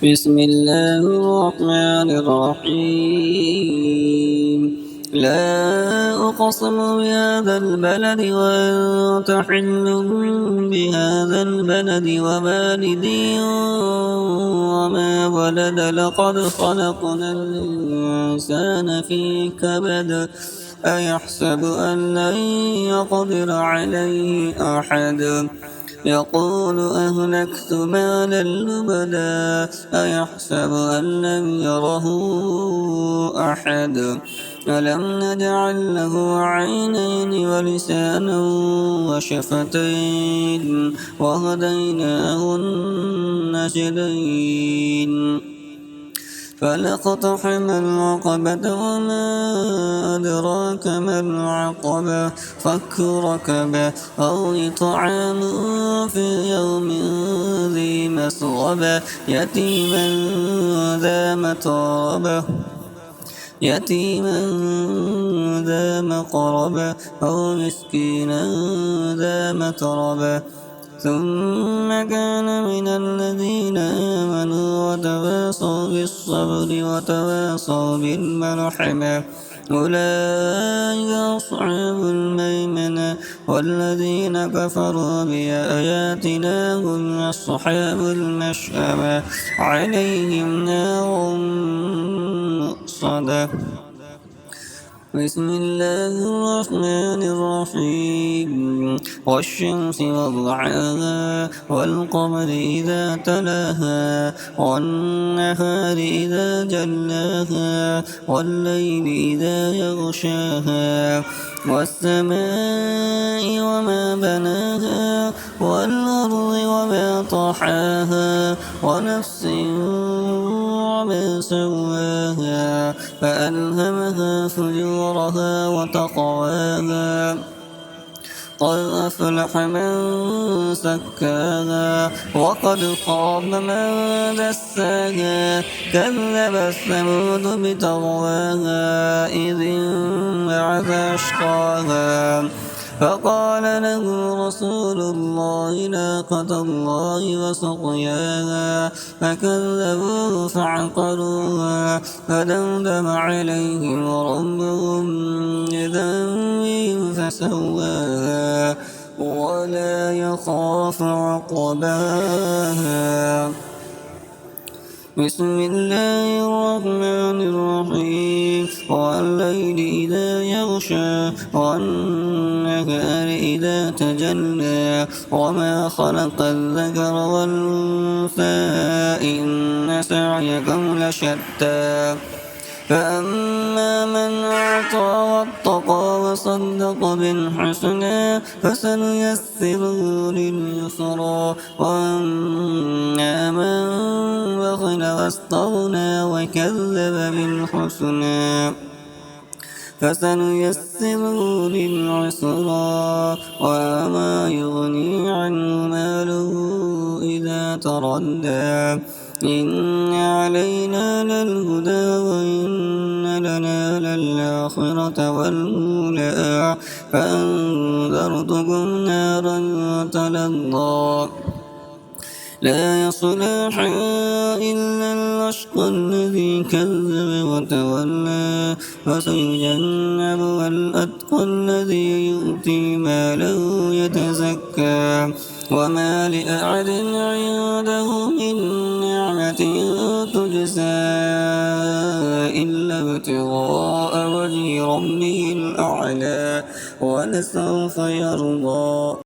بسم الله الرحمن الرحيم. لا أقسم بهذا البلد وأنت حل بهذا البلد ووالد وما ولد لقد خلقنا الإنسان في كبد أيحسب أن لن يقدر عليه أحد يقول أهلكت مالا لبدا أيحسب أن لم يره أحد ألم نجعل له عينين ولسانا وشفتين وهديناه النجدين فلاقتحم العقبة وما أدراك ما العقبة فك ركبة أو إطعام في يوم ذي مسغبة يتيما ذا مقربة أو مسكينا ذا متربة ثم كان من الذين آمنوا وتواصوا بالصبر وتواصوا بالمرحمة أولئك أصحاب الميمنة والذين كفروا بآياتنا هم أصحاب المشأمة عليهم نار مؤصدة. بسم الله الرحمن الرحيم والشمس وضحاها والقمر إذا تلاها والنهار إذا جلاها والليل إذا يغشاها والسماء وما بناها والأرض وما طحاها ونفس وما سواها فألهمها فجورها وتقواها قد أفلح من سكاها وقد خاب من دساها كذبت ثمود بطغواها إذ انبعث أشقاها فقال له رسول الله ناقة الله وسقياها فكذبوه فعقروها فدمدم عليهم ربهم بذنبهم فسواها ولا يخاف عقباها. بسم الله الرحمن الرحيم والليل إذا يغشى والنهار إذا تجلى وما خلق الذكر والأنثى إن سعيكم لشتى فأما من أعطى واتقى وصدق بالحسنى فسنيسره لليسرى وأما من بخل واستغنى وكذب بالحسنى فسنيسره للعسرى وما يغني عنه ماله إذا تردى إن علينا للهدى وإن لنا للآخرة والأولى فأنذرتكم نارا تلظى لا يصلها إلا الأشقى الذي كذب وتولى وسيجنبها الأتقى الذي يؤتي ماله يتزكى وما لأحد عنده من نعمة تجزى إلا ابتغاء وجه ربه الأعلى ولسوف يرضى.